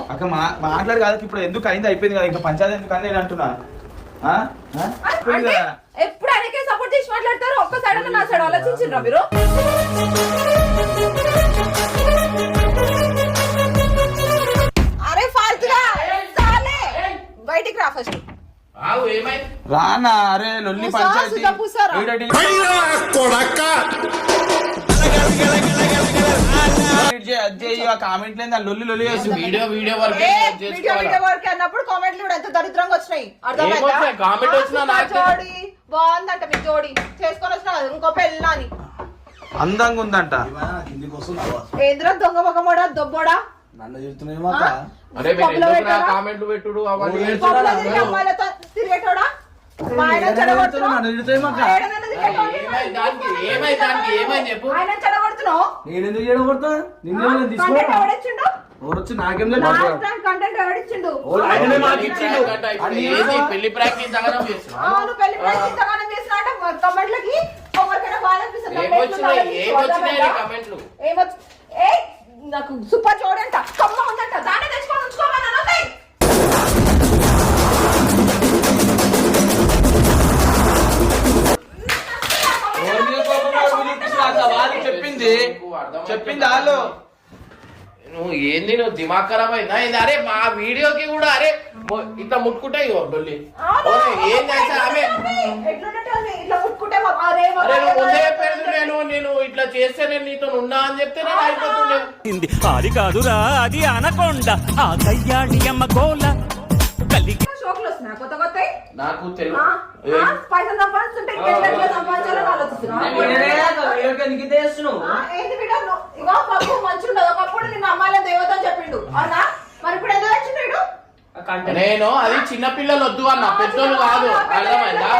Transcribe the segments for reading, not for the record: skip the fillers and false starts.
అక్క మాట్లాడు కాదు ఇప్పుడు ఎందుకు అయింది అయిపోయింది కదా ఇంకా పంచాయతీ ఎందుకు అని నేను అంటున్నా ఎప్పుడు ఆయనకే సపోర్ట్ చేసి మాట్లాడతారు ఒక్క సైడ్ నా సైడ్ ఆలోచించిండ్రా మీరు అరే ఫాల్తుగా చాలే బయటికి రా ఫస్ట్ రానా అరే లొల్లి పంచాయతీ కామెంట్ లొల్లి లొల్లి వీడియో వరకు అన్నప్పుడు కామెంట్లు కూడా ఎంత దరిద్రంగా వచ్చినాయి జోడి బాగుందంట మీ జోడి చేసుకొని వచ్చినా ఇంకో పెళ్ళా అని అందంగా ఉందంట ఏంద్రా దొంగ మొగమోడా దొబ్బోడా నన్ను చెప్తున్నాయేమో పెట్టుడు తిరిగేటోడా నేనెందుకు చేయకూడతా నిన్ను నాకేం పెళ్లి ప్రాక్టీస్ నాకు సూపర్ చూడంట కమ్మ ఉందంట దాన్ని తెచ్చుకొని ఉంచుకోమని చెప్పింది వాళ్ళు నువ్వు ఏంది నువ్వు దిమాగ్ ఖరాబ్ అయిందా అరే మా వీడియోకి కూడా అరే ఇట్లా ముట్టుకుంటే డొల్లి ఏం చేస్తా ఆమె నేను ఇట్లా చేస్తే నేను నీతో ఉన్నా అని చెప్తే నేను అయిపోతుండే అది కాదురా అది అనకొండ ఆ కయ్యాడి అమ్మ గోల కలిగి నాకు తెలుగు నేను అది చిన్న పిల్లలు వద్దు అన్న పెద్దోళ్ళు కాదు అర్థమైందా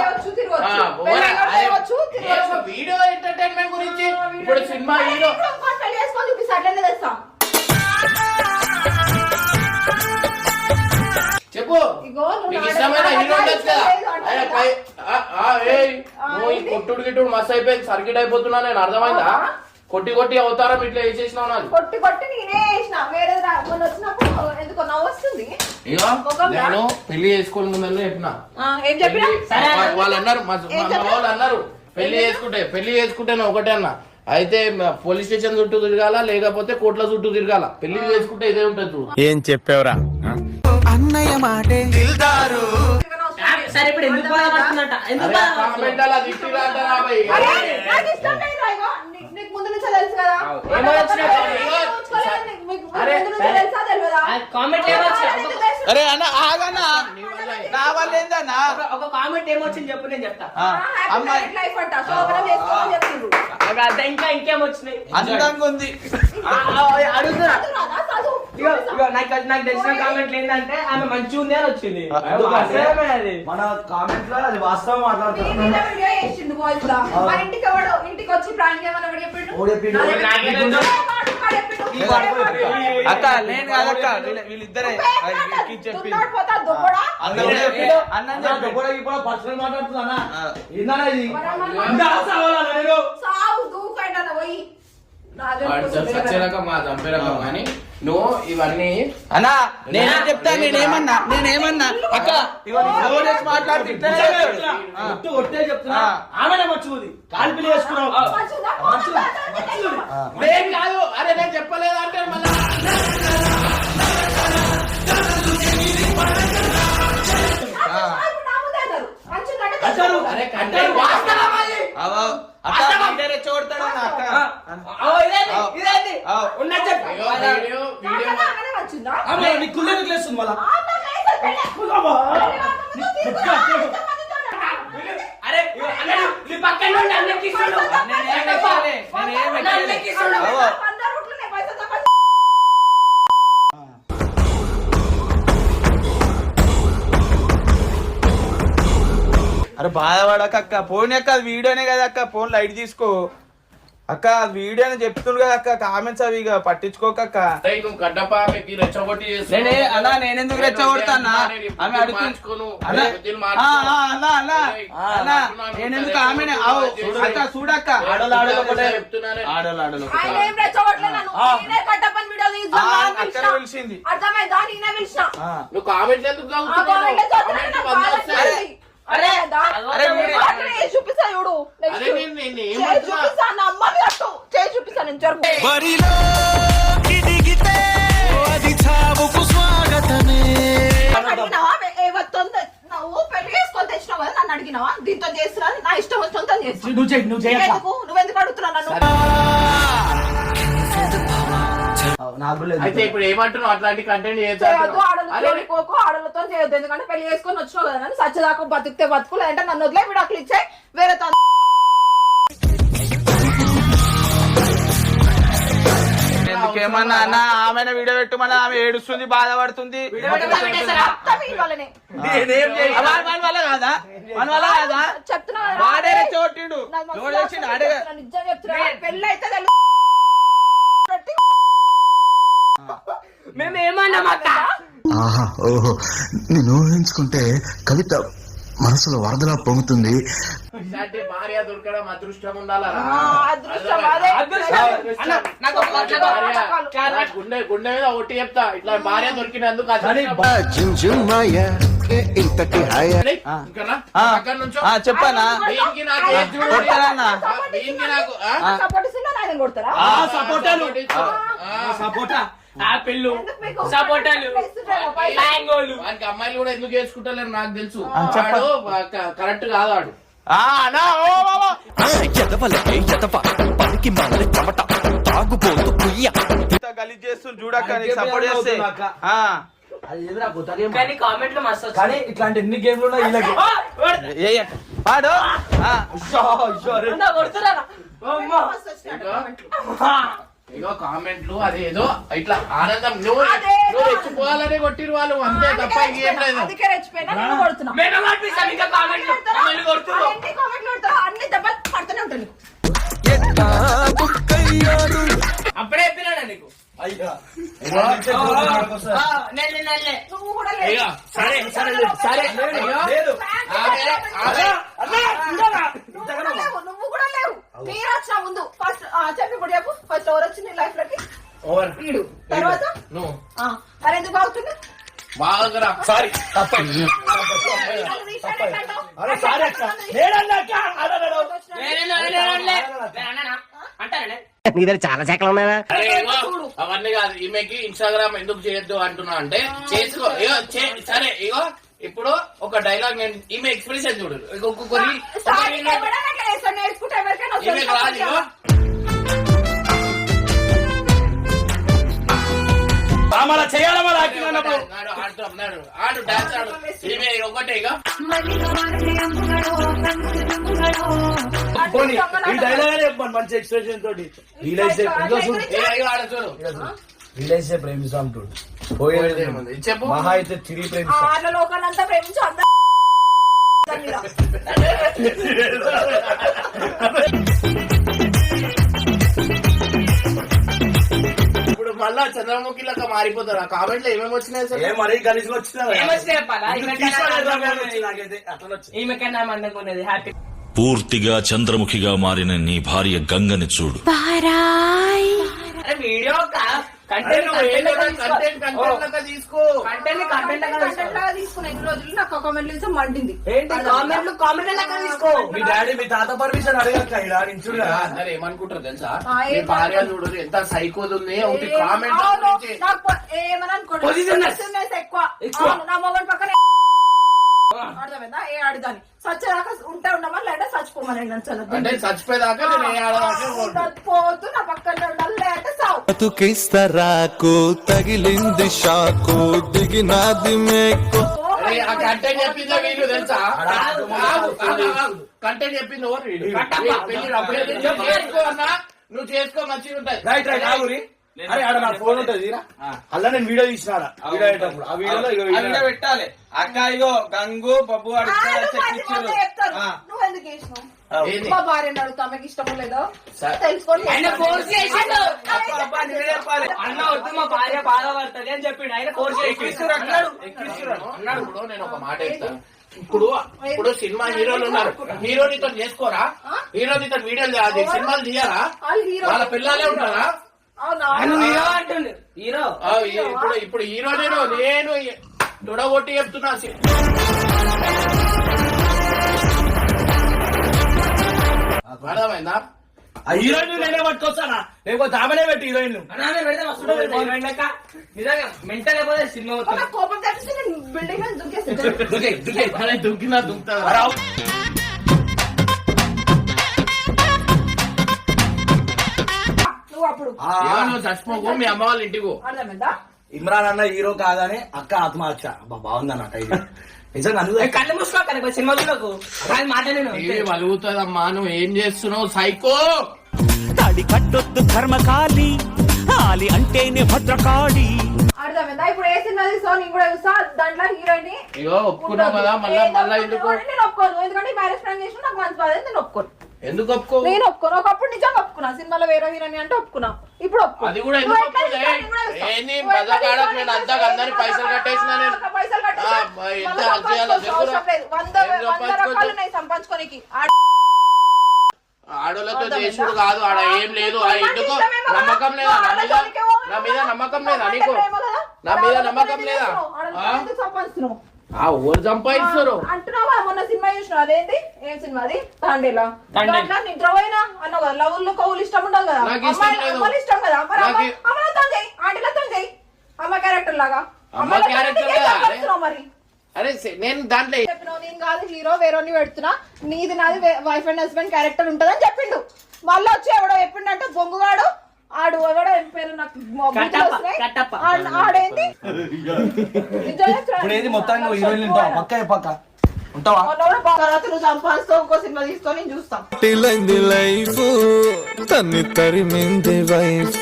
వీడియో ఎంటర్టైన్మెంట్ గురించి ఇప్పుడు సినిమా హీరో చెప్పు నీకు ఇష్టమైన హీరో ఉండొచ్చు కదా నువ్వు ఈ కొట్టుడు గిట్టుడు మస్తు అయిపోయింది సర్కిట్ అయిపోతున్నా నేను అర్థమైందా కొట్టి కొట్టి అవతారం ఇట్లా వేసేసినావు నాకు నేను పెళ్లి చేసుకోని ముందు చెప్పిన వాళ్ళు అన్నారు వాళ్ళు అన్నారు పెళ్లి చేసుకుంటే ఒకటే అన్న అయితే పోలీస్ స్టేషన్ చుట్టూ తిరగాల లేకపోతే కోట్ల చుట్టూ తిరగాల పెళ్లి చేసుకుంటే ఇదే ఉంటుంది ఏం చెప్పావురా అన్నయ్య మాటే అరే అన్న ఆగన్నా నా వల్ల ఏందన్నా ఒక కామెంట్ ఏమొచ్చింది చెప్పు నేను చెప్తా ఇంకా ఇంకేమొచ్చినాయి అందంగా ఉంది అడుగుతున్నా నాకు తెలిసిన కామెంట్లు ఏంటంటే ఆమె మంచిగా ఉంది అని వచ్చింది మన కామెంట్ లో అది వాస్తవం మాట్లాడుతున్నాం ఇంటికి వచ్చి ప్రాంక్ అక్క నేను కాదక్క వీళ్ళిద్దరే చెప్పి పర్సనల్ మాట్లాడుతున్నా చచ్చే రకం మా చంపే రకం కానీ నువ్వు ఇవన్నీ అన్నా నేనేం చెప్తా నేనేమన్నా అక్క కొట్టే చెప్తున్నా ఆమెనే మర్చిపోది కాలు పిల్లి వేసుకున్నావు కాదు అరే నేను చెప్పలేదు అంటే మళ్ళీ అరే బాధపడక అక్క ఫోన్ అక్క వీడియోనే కదా అక్క ఫోన్ లైట్ తీసుకో అక్క వీడియో అని చెప్తుండు కదా అక్క కామెంట్స్ అవి ఇక పట్టించుకోకక్క అలా నేనెందుకు రెచ్చగొడతానా ఆమె నేనెందుకు ఆమె అక్క చూడక్క ఆడోళ్ళు పిలిచింది. అర్థమైందా? నేనే పిలిచిన. నువ్వు కామెంట్ ఎందుకు ఆ కామెంట్లో చదువుతున్నా, నాకు బాధ వస్తాయి. అనిపించింది. అర్థమైందా? అరే వీడియో- అక్కడ చేసి చూపిస్తా చూడు. Next. అరే నేను ఏం చేసి చూపిస్తా, నా అమ్మని అట్టు చేసి చూపిస్తా నేను జరుగు. అడిగినావా? ఎవరితోందో నువ్వు పెళ్లి చేసుకొని తెచ్చినావు కదా, నన్ను అడిగినావా? దీంతో చేస్తున్నా, నా ఇష్టం వచ్చినంత చేస్తున్నా. నువ్వు చేయక నువ్వెందుకు అడుగుతున్నావు నన్ను? నాకు లేదు. అయితే ఇప్పుడు ఏమంటున్నావు? అట్లాంటి కంటెంట్ చేయొద్దు, చేయొద్దు. ఆడలతో ఆడలతో చేయొద్దు. ఎందుకంటే పెళ్లి చేసుకొని వచ్చినావు కదా, నన్ను సచ్చదాకా బతికితే బతుకు, లేదంటే నన్ను వదిలే విడాకులు ఇచ్చాయి వేరే ఎందుకేమన్నా అన్న ఆమె వీడియో పెట్టమన్నా, ఆమె ఏడుస్తుంది, బాధపడుతుంది. వాళ్ళని నేనేం చేయను. మన వల్ల కాదా? మన వల్ల కాదా? చెప్తున్నా వాడే చోటిండు ఎవరు చేసిండు ఆడే. నిజం చెప్తున్నా, పెళ్లి అయితే మేము ఏమన్నాం అక్క? ఆహా ఓహో నేను ఊహించుకుంటే కవిత మనసులో వరదలా పొంగుతుంది. ఇలాంటి భార్య దొరకడం అదృష్టం ఉండాలా? అదృష్టం అదే. అన్న, నాకు ఒక మాట భార్య గుండె మీద ఒట్టి చెప్తా, ఇట్లా భార్య దొరికినందుకు అదృష్టం. ఇంకనా? అక్కడ నుంచో చెప్పనా? దీనికి నాకు ఏది చూడు. కొట్టాలన్నా? దీనికి నాకు సపోర్ట్ ఇస్తున్నా, ఆయన కొడతారా? సపోటా ఆపిల్లు, ఎందుకు మీకు? సపోటాలు, మ్యాంగోలు. వానికి అమ్మాయిలు కూడా ఎందుకు చేసుకుంటలేరు నాకు తెలుసు. చెప్ప. వాడు కరెక్ట్ కాదు వాడు. అన్నా ఓ బాబా గలీజ్ చేస్తుంది చూడక్క, నీకు సపోర్ట్ చేస్తే. అది ఎదురా కొత్తగా కానీ కామెంట్లు మస్తు వచ్చాయి. కానీ ఇట్లాంటి ఎన్ని గేమ్లు ఉన్నాయి వీళ్ళకి. పాడు. అన్నా, కొడుతున్నారా? అమ్మో. ఇగో కామెంట్లు అదేదో ఇట్లా ఆనందం నువ్వు అదే. రెచ్చిపోవాలని కొట్టిరు వాళ్ళు అంతే తప్ప ఇంకేం లేదు. అందుకే రెచ్చిపోయినా, నేను కొడుతున్నా. మేము పంపిస్తాం ఇంకా కామెంట్లు. మమ్మల్ని కొడుతున్నారు. ఎన్ని కామెంట్లు పెడతారో అన్ని దెబ్బలు పడుతూనే ఉంటాను. అప్పుడే చెప్పినాడా నీకు? అయ్యా నెల్లే నెల్లే. నువ్వు కూడా ఇగో, లేదు. సరే సరే ఇగో, లేదు. నువ్వు కూడా లేవు. మీరు వచ్చిన ముందు ఫస్ట్ చెప్పి ఇప్పుడు చెప్పు. ఫస్ట్ ఎవరు వచ్చింది లైఫ్ లోకి? ఓవర్ వీడు. తర్వాత నువ్వు మరి ఎందుకు బాగుతుంది? బాగా సారీ తప్పండి. అరే సారీ అక్క, నేనన్నాక అడగడం. అంటారా? అరే ఇగో, అవన్నీ కాదు. ఈమెకి ఇన్స్టాగ్రామ్ ఎందుకు చేయొద్దు అంటున్నా అంటే చేసుకో. ఇగో సరే ఇగో ఇప్పుడు ఒక డైలాగ్ నేను ఈమె ఎక్స్ప్రెషన్ చూడు. ఒక్కొక్కరి స్టార్టింగ్ ఎవరైనా నాకు వేస్తాను, నేర్చుకుంటే ఎవరికైనా ఈమె రాదు. ఇగో మన చేయాలా మన యాక్టింగ్ అన్నప్పుడు ఆడు డాన్స్ ఆడు. ఈమె ఒకటే ఇక పోనీ, ఈ డైలాగ్ అనే చెప్పండి మంచి ఎక్స్ప్రెషన్ తోటి. రియలైజ్ ఆడ చూడు రియలైజ్ ప్రేమిస్తాం చూడు. పోయేది చెప్పు. మహా అయితే తిరిగి ప్రేమిస్తాం. ఆళ్ళ లోకాలంతా ప్రేమించు అందరూ. ఇప్పుడు మళ్ళా చంద్రముఖి లాగా మారిపోతారు. ఆ కామెంట్ లో ఏమేమి వచ్చినాయి సార్? ఏ మరీ గలీజ్గా వచ్చినా ఏమొచ్చినా చెప్పాలా? నాకైతే అట్లా వచ్చింది. ఈమెకన్నా మందంగా ఉన్నది హ్యాపీ. పూర్తిగా చంద్రముఖిగా మారిన నీ భార్య గంగని చూడు. అరే వీడియో కంటెంట్ తీసుకో. కంటెంట్ లాగా తీసుకున్నా ఇన్ని రోజులు. నాకు ఒక కామెంట్ చూస్తే మండింది. ఏంటి కామెంట్ లెక్క తీసుకో. మీ డాడీ మీ తాత పర్మిషన్ అడగక్క ఇలా నించుడు కదా. అందరు ఏమనుకుంటారు తెలుసా? ఏ మీ భార్య చూడు ఎంత సైకోది ఉంది. ఒకటి కామెంట్ అవును, నాకు ఏమని అనుకోండి. Positiveness. ఎక్కువ. అవును, నా మొగన్ పక్కన అర్థమైందా? ఏ ఆడిదాన్ని సచ్చేదాకా ఉంటే ఉండమని లేదా చచ్చిపోమని అంటే చచ్చిపోయేదాకా నేను ఏ ఆడదాకా పోతూ నా పక్కన ఉండాలి, లేదంటే సావు. బతుకిస్తరాకు తగిలింది షాకు దిగినాది మేకు. ఆ కంటెంట్ చెప్పిందో వీళ్ళు తెలుసా? కంటెంట్ చెప్పింది ఎవరు? వీళ్ళు. పెళ్లి అప్పుడే చేసుకో అన్నా, నువ్వు చేసుకో మంచిగా ఉంటాయి. రైట్ రైట్ ఆగురి. అరే ఆడ నా ఫోన్ ఉంటది అలా నేను వీడియో తీసినాడా వీడియో అయ్యేటప్పుడు ఆ వీడియోలో ఇగో ఆ వీడియో పెట్టాలి. అక్క ఇగో గంగు బబ్బు ఆ, నువ్వు అది చెప్తాను. నువ్వు ఎందుకు చేసినావు? ఏంది? మా భార్యని అడుగుతా, ఆమెకి ఇష్టం లేదో సరే. తెలుసుకోండి. ఆయన ఫోర్స్ చేసిండు. అబ్బా, నువ్వే చెప్పాలి. అన్న వద్దు మా భార్య బాధపడుతుంది అని చెప్పిండు. ఆయన ఫోర్స్ చేసి అన్నాడు. ఇప్పుడు నేను ఒక మాట చెప్తాను. ఇప్పుడు సినిమా హీరోలు ఉన్నారు. హీరోనితో చేసుకోరా? హీరోనితో వీడియోలు సినిమాలు తీయారా? వాళ్ళు హీరో వాళ్ళ పిల్లలే ఉంటారా? అవునా? హీరో అంటుండు హీరో ఇప్పుడు హీరో నేను తొడగొట్టి చెప్తున్నా. అర్థమైందా? ఆ హీరోయిన్ నేనే పట్టుకొస్తానా లేకపోతే ఆమెనే పెట్టి హీరోయిన్ నిజంగా మెంటల్ అయిపోతే సినిమా ఒక కోపం తెప్పిస్తే నేను బిల్డింగ్ మీద దూకేసి దుంకినా దుంకుతా. నువ్వు అప్పుడు నువ్వు చచ్చిపోకు, మీ అమ్మ వాళ్ళ ఇంటికి పో. అర్థమైందా? ఇమ్రాన్ అన్న హీరో కాదని అక్క ఆత్మహత్య బాగుందన్న టైటిల్ నిజంగా కళ్ళు మూసుకో సినిమా చూడకు మాట నేను ఏమి వలుగుతుందమ్మా, నువ్వు ఏం చేస్తున్నావు సైకో? తాడి కట్టొద్దు కర్మకాలి, ఆలి అంటేనే భద్రకాళి. అర్థమైందా? ఇప్పుడు ఏ సినిమా తీసుకో నేను కూడా చూస్తా, దాంట్లో హీరోయిన్ ఇగో ఒప్పుకున్నావు కదా, మళ్ళా ఎందుకు? నేను ఒప్పుకోను, ఎందుకంటే మ్యారేజ్ ప్లాన్ చేసిన నాకు మంచి బాధ, నేను ఒప్పుకోను. ఎందుకు ఒప్పుకో? నేను ఒప్పుకోను. ఒకప్పుడు నిజంగా ఒప్పుకున్నా, సినిమాలో వేరే హీరోయిన్ అంటే ఒప్పుకున్నా, ఇప్పుడు ఒప్పుకోను. అది కూడా ఎందుకు ఒప్పుకోలే? ఏంది బజాకాడకు నేను అంతా అందరి పైసలు కట్టేసిన నేను. పైసలు కట్టేసి ఎంత చేయాలో అవసరం లేదు. 100 రకాలు ఉన్నాయి సంపాదించుకోనికి. ఆడోళ్ళతో చేసుడు కాదు, ఆడ ఏం లేదు. ఎందుకు నమ్మకం లేదా నా మీద నమ్మకం లేదా నీకు? నా మీద నమ్మకం లేదా? సంపాదిస్తున్నావు ఊరు సంపాదిస్తారు అంటున్నావా? మొన్న సినిమా చూసినావు, అదేంటి ఏం సినిమా అది? తాండేలా నిద్రపోయినా అన్నావు కదా, లవ్వుల్లో కవులు ఇష్టం ఉండదు కదా, అమ్మాయిలు ఇష్టం కదా, మరి అమ్మలతో చేయి, ఆంటీలతో చేయి, అమ్మ క్యారెక్టర్ లాగా. అమ్మ క్యారెక్టర్ మరి అరే నేను దాంట్లో చెప్పినావు, నేను కాదు హీరో, వేరే పెడుతున్నా, నీది నాది వైఫ్ అండ్ హస్బెండ్ క్యారెక్టర్ ఉంటదని చెప్పిండు. మళ్ళీ వచ్చి ఎవడో చెప్పిండంటే బొంగుగాడు, ఆడు ఎవడో ఏం పేరు నాకు ఆడేంది ఇప్పుడు ఏది మొత్తానికి హీరోయిన్ ఉంటావా? పక్క ఉంటావా? నువ్వు సంపాదిస్తావు, ఇంకో సినిమా తీసుకో, నేను చూస్తాం. లైఫ్ తన్ని తరిమింది వైఫ్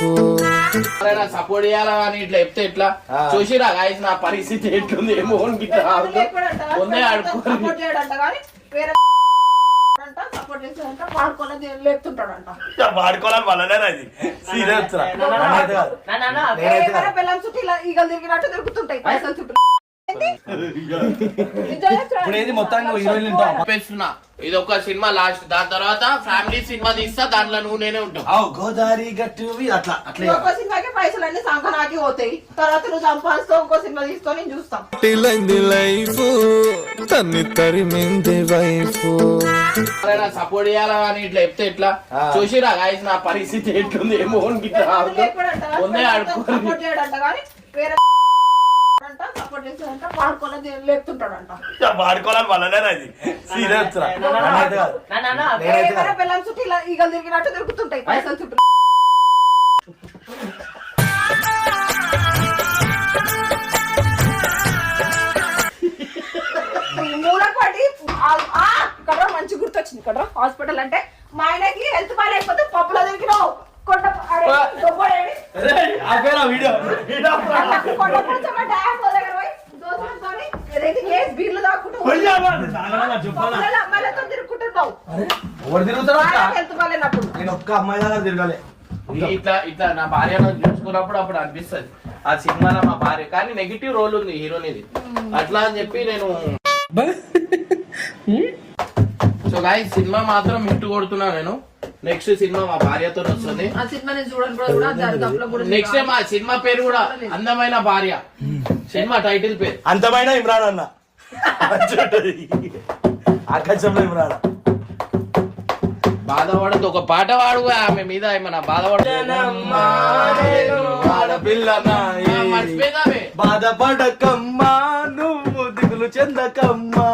సపోర్ట్ చేయాలా అని ఇట్లా చెప్తే ఎట్లా? చూసిరా గాయస్ నా పరిస్థితి ఎట్లుంది? ఏమో ముందే ఆడుకోండి. సపోర్ట్ చేయడంట కానీ వేరే సపోర్ట్ చేసేదంట, వాడుకోలేదు లేపుతుంటాడంట. వాడుకోవాలని వాళ్ళనే అది సీరియస్ పిల్లల చుట్టూ ఇలా ఈగలు తిరిగినట్టు తిరుగుతుంటాయి పైసలు చుట్టూ. ఇప్పుడు ఏది మొత్తానికి హీరోయిన్ ఉంటావా? చెప్పేస్తున్నా, ఇది ఒక సినిమా లాస్ట్, దాని తర్వాత ఫ్యామిలీ సినిమా తీస్తా, దాంట్లో నువ్వు నేనే ఉంటావు. గోదావరి గట్టు అట్లా ఇంకో సినిమాకి పైసలు అన్ని సంకనాకి పోతాయి, తర్వాత నువ్వు సంపాదిస్తావు, ఇంకో సినిమా తీసుకో, నేను చూస్తాం. లైఫ్ తన్ని తరిమింది వైఫ్ సపోర్ట్ చేయాలా అని ఇట్లా చెప్తే ఎట్లా? చూసిరా గాయస్ నా పరిస్థితి ఎట్లుంది? ఏమో ముందే ఆడుకోండి. సపోర్ట్ చేయడంట కానీ వేరే సపోర్ట్ చేసేదంట, వాడుకోలేదు లేపుతుంటాడంట. వాడుకోవాలని వాళ్ళనే అది సీరియస్ పిల్లల చుట్టూ ఇలా ఈగలు తిరిగినట్టు తిరుగుతుంటాయి పైసలు చుట్టూ. మూలకు పడి ఇక్కడ మంచి గుర్తొచ్చింది. ఇక్కడ హాస్పిటల్ అంటే మా ఆయనకి హెల్త్ బాగాలేకపోతే పప్పులో దొరికినావు బీర్లు తాకుంటూ తిరుగుతుంటావు. హెల్త్ బాగాలేనప్పుడు నేను ఒక్క అమ్మాయి దాకా తిరగాలి. ఇట్లా నా భార్య చూసుకున్నప్పుడు అప్పుడు అనిపిస్తుంది ఆ సినిమాలో మా భార్య, కానీ నెగిటివ్ రోల్ ఉంది హీరోనిది అట్లా అని చెప్పి నేను. సో గాయ్స్ సినిమా మాత్రం హిట్ కొడుతున్నా నేను. నెక్స్ట్ సినిమా మా భార్యతో వస్తుంది. నెక్స్ట్ టైం ఆ సినిమా పేరు కూడా అందమైన భార్య, సినిమా టైటిల్ పేరు అందమైన ఇమ్రాన్ అన్న. ఆకాశంలో ఇమ్రాన్ బాధపడదు, ఒక పాట పాడు ఆమె మీద ఏమన్నా మర్చిపోయిందామే. బాధపడకమ్మా నువ్వు దిగులు చెందకమ్మా,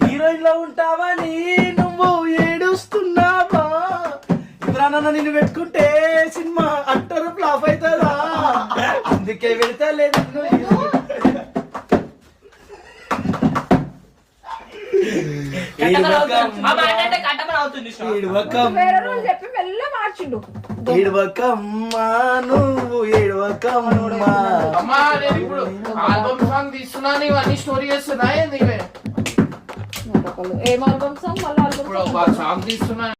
హీరోయిన్ లో ఉంటావని నువ్వు ఏడుస్తున్నావా, ఇమ్రాన్ అన్న నిన్ను పెట్టుకుంటే సినిమా అట్టరు ఫ్లాప్ అవుతుందా, అందుకే వెళ్తలేదు. ఏడవకమ్మా నువ్వు ఏడవకమ్మా. అమ్మా నేను ఇప్పుడు ఆల్బమ్ సాంగ్ తీస్తున్నాను, ఇవన్నీ స్టోరీ చేస్తున్నా. ఏం ఆల్బమ్ సాంగ్? మళ్ళీ ఇప్పుడు ఒక సాంగ్ తీస్తున్నా.